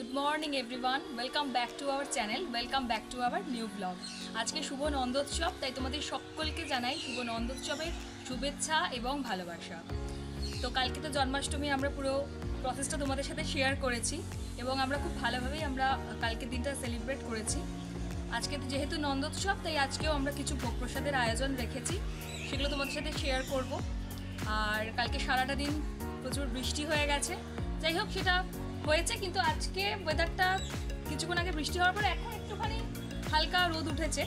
Good morning everyone, welcome back to our channel, welcome back to our new blog. আজকে শুভ নন্দোৎসব, তাই তোমাদের সকলকে জানাই শুভ নন্দোৎসবের শুভেচ্ছা এবং ভালোবাসা। তো কালকে তো জন্মাষ্টমী, আমরা পুরো প্রসেসটা তোমাদের সাথে শেয়ার করেছি এবং আমরা খুব ভালোভাবেই কালকের দিনটা সেলিব্রেট করেছি। আজকে তো যেহেতু নন্দোৎসব, তাই আজকেও আমরা কিছু ভোগ প্রসাদের আয়োজন রেখেছি, সেগুলো তোমাদের সাথে শেয়ার করব। আর কালকে সারাটা দিন প্রচুর বৃষ্টি হয়ে গেছে, যাই হোক সেটা হয়েছে, কিন্তু আজকে ওয়েদারটা কিছুক্ষণ আগে বৃষ্টি হওয়ার পরে এখন একটুখানি হালকা রোদ উঠেছে।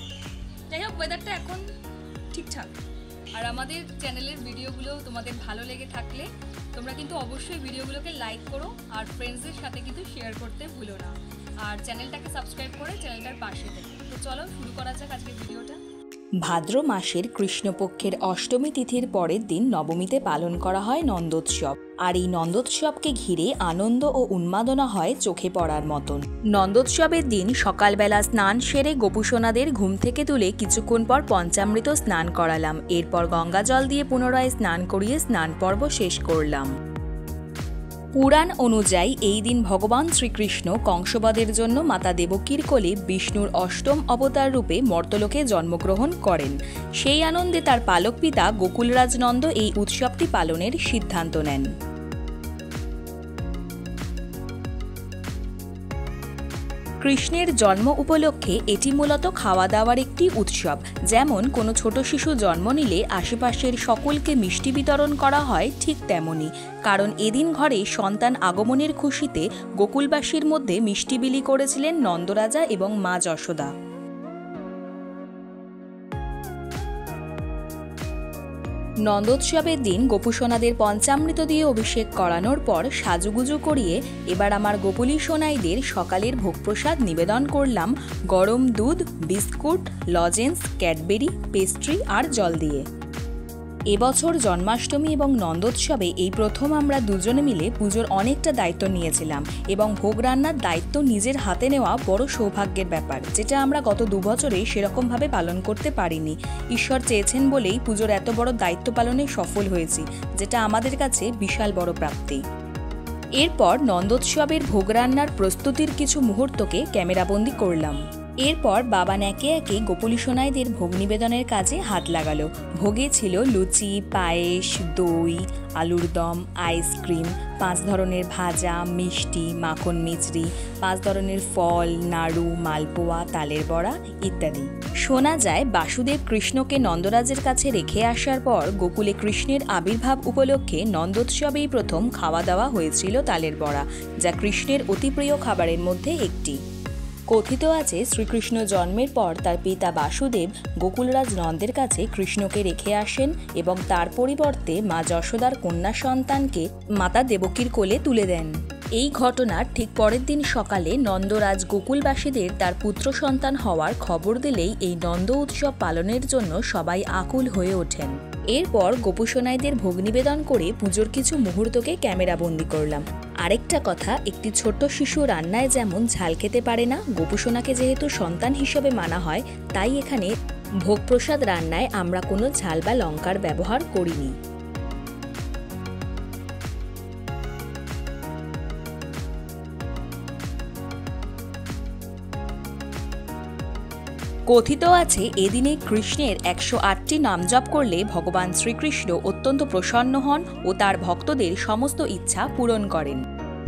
যাই হোক ওয়েদারটা এখন ঠিকঠাক। আর আমাদের চ্যানেলের ভিডিওগুলো তোমাদের ভালো লেগে থাকলে তোমরা কিন্তু অবশ্যই ভিডিওগুলোকে লাইক করো আর ফ্রেন্ডসদের সাথে কিন্তু শেয়ার করতে ভুলো না, আর চ্যানেলটাকে সাবস্ক্রাইব করে চ্যানেলটার পাশে থেকো। তো চলো শুরু করা যাক আজকের ভিডিওটা। ভাদ্র মাসের কৃষ্ণপক্ষের অষ্টমী তিথির পরের দিন নবমীতে পালন করা হয় নন্দোৎসব। আর এই নন্দোৎসবকে ঘিরে আনন্দ ও উন্মাদনা হয় চোখে পড়ার মতন। নন্দোৎসবের দিন সকালবেলা স্নান সেরে গোপুসোনাদের ঘুম থেকে তুলে কিছুক্ষণ পর পঞ্চামৃত স্নান করালাম। এরপর গঙ্গা জল দিয়ে পুনরায় স্নান করিয়ে স্নান পর্ব শেষ করলাম। পুরাণ অনুযায়ী এই দিন ভগবান শ্রীকৃষ্ণ কংসবধের জন্য মাতা দেবকীর কোলে বিষ্ণুর অষ্টম অবতার রূপে মর্তলোকে জন্মগ্রহণ করেন। সেই আনন্দে তার পালক পিতা গোকুলরাজ নন্দ এই উৎসবটি পালনের সিদ্ধান্ত নেন। কৃষ্ণের জন্ম উপলক্ষে এটি মূলত খাওয়া দাওয়ার একটি উৎসব। যেমন কোনো ছোট শিশু জন্ম নিলে আশেপাশের সকলকে মিষ্টি বিতরণ করা হয়, ঠিক তেমনই। কারণ এদিন ঘরে সন্তান আগমনের খুশিতে গোকুলবাসীর মধ্যে মিষ্টি বিলি করেছিলেন নন্দরাজা এবং মা যশোদা। নন্দোৎসবের দিন গোপুসোনাদের পঞ্চামৃত দিয়ে অভিষেক করানোর পর সাজুগুজু করিয়ে এবার আমার গোপুলী সোনাইদের সকালের ভোগপ্রসাদ নিবেদন করলাম গরম দুধ, বিস্কুট, লজেন্স, ক্যাডবেরি, পেস্ট্রি আর জল দিয়ে। এবছর জন্মাষ্টমী এবং নন্দোৎসবে এই প্রথম আমরা দুজনে মিলে পুজোর অনেকটা দায়িত্ব নিয়েছিলাম এবং ভোগ রান্নার দায়িত্ব নিজের হাতে নেওয়া বড় সৌভাগ্যের ব্যাপার, যেটা আমরা গত 2 বছরে সেরকমভাবে পালন করতে পারিনি। ঈশ্বর চেয়েছেন বলেই পুজোর এত বড় দায়িত্ব পালনে সফল হয়েছি, যেটা আমাদের কাছে বিশাল বড় প্রাপ্তি। এরপর নন্দোৎসবের ভোগ রান্নার প্রস্তুতির কিছু মুহূর্তকে ক্যামেরাবন্দি করলাম। এরপর বাবা একে একে গোপুলী সোনাইদের ভোগ নিবেদনের কাজে হাত লাগালো। ভোগে ছিল লুচি, পায়েস, দই, আলুর দম, আইসক্রিম, 5 ধরনের ভাজা, মিষ্টি, মাখন মিচড়ি, 5 ধরনের ফল, নাড়ু, মালপোয়া, তালের বড়া ইত্যাদি। শোনা যায় বাসুদেব কৃষ্ণকে নন্দরাজের কাছে রেখে আসার পর গোকুলে কৃষ্ণের আবির্ভাব উপলক্ষে নন্দোৎসবেই প্রথম খাওয়া দাওয়া হয়েছিল তালের বড়া, যা কৃষ্ণের অতি প্রিয় খাবারের মধ্যে একটি। কথিত আছে শ্রীকৃষ্ণ জন্মের পর তার পিতা বাসুদেব গোকুলরাজ নন্দের কাছে কৃষ্ণকে রেখে আসেন এবং তার পরিবর্তে মা যশোদার কন্যা সন্তানকে মাতা দেবকীর কোলে তুলে দেন। এই ঘটনার ঠিক পরের দিন সকালে নন্দরাজ গোকুলবাসীদের তার পুত্র সন্তান হওয়ার খবর দিলেই এই নন্দ উৎসব পালনের জন্য সবাই আকুল হয়ে ওঠেন। এরপর গোপুসোনাইদের ভোগ নিবেদন করে পুজোর কিছু মুহূর্তকে ক্যামেরাবন্দি করলাম। আরেকটা কথা, একটি ছোট্ট শিশু রান্নায় যেমন ঝাল খেতে পারে না, গোপুসোনাকে যেহেতু সন্তান হিসেবে মানা হয়, তাই এখানে ভোগ প্রসাদ রান্নায় আমরা কোনো ঝাল বা লঙ্কার ব্যবহার করিনি। কথিত আছে এদিনে কৃষ্ণের 108টি নাম জপ করলে ভগবান শ্রীকৃষ্ণ অত্যন্ত প্রসন্ন হন ও তার ভক্তদের সমস্ত ইচ্ছা পূরণ করেন।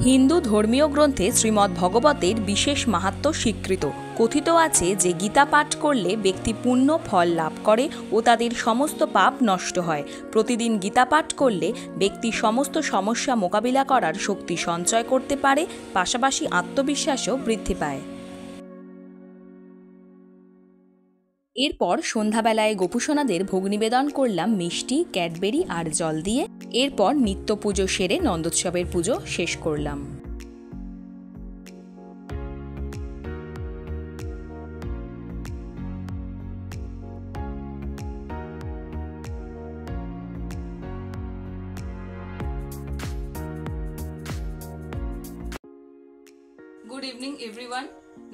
হিন্দু ধর্মীয় গ্রন্থে শ্রীমদ্ ভগবতের বিশেষ মাহাত্ম্য স্বীকৃত। কথিত আছে যে গীতা পাঠ করলে ব্যক্তি পুণ্য ফল লাভ করে ও তাদের সমস্ত পাপ নষ্ট হয়। প্রতিদিন গীতা পাঠ করলে ব্যক্তি সমস্ত সমস্যা মোকাবিলা করার শক্তি সঞ্চয় করতে পারে, পাশাপাশি আত্মবিশ্বাসও বৃদ্ধি পায়। এরপর সন্ধ্যাবেলায় গোপুসোনাদের ভোগ নিবেদন করলাম মিষ্টি, ক্যাডবেরি আর জল দিয়ে। এরপর নিত্য পুজো সেরে নন্দোৎসবের পুজো শেষ করলাম। Good evening everyone.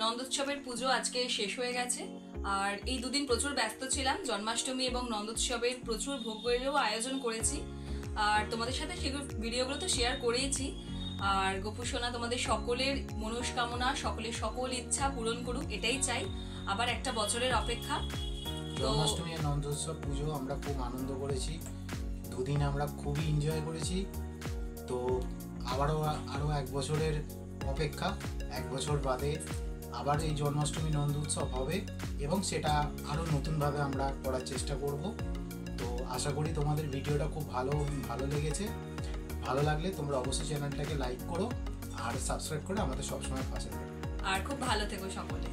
নন্দোৎসবের পুজো আজকে শেষ হয়ে গেছে, আর এই 2 দিন প্রচুর ব্যস্ত ছিলাম। জন্মাষ্টমী এবং নন্দোৎসবের প্রচুর ভোগেরও আয়োজন করেছি, আর তোমাদের সাথে সেগুলো ভিডিওগুলো তো শেয়ার করেইছি। আর গোপু সোনা তোমাদের সকলের মনস্কামনা, সকলের সকল ইচ্ছা পূরণ করুক, এটাই চাই। আবার একটা বছরের অপেক্ষা। জন্মাষ্টমী আর নন্দোৎসব পুজো আমরা খুব আনন্দ করেছি, দুদিন আমরা খুবই এনজয় করেছি। তো আরও এক বছরের অপেক্ষা, এক বছর বাদে আবার এই জন্মাষ্টমী নন্দোৎসব হবে এবং সেটা আরও নতুনভাবে আমরা করার চেষ্টা করব। তো আশা করি তোমাদের ভিডিওটা খুব ভালো লেগেছে। ভালো লাগলে তোমরা অবশ্যই চ্যানেলটাকে লাইক করো আর সাবস্ক্রাইব করে আমাদের সবসময় পাশে থাকো। আর খুব ভালো থেকো সকলে।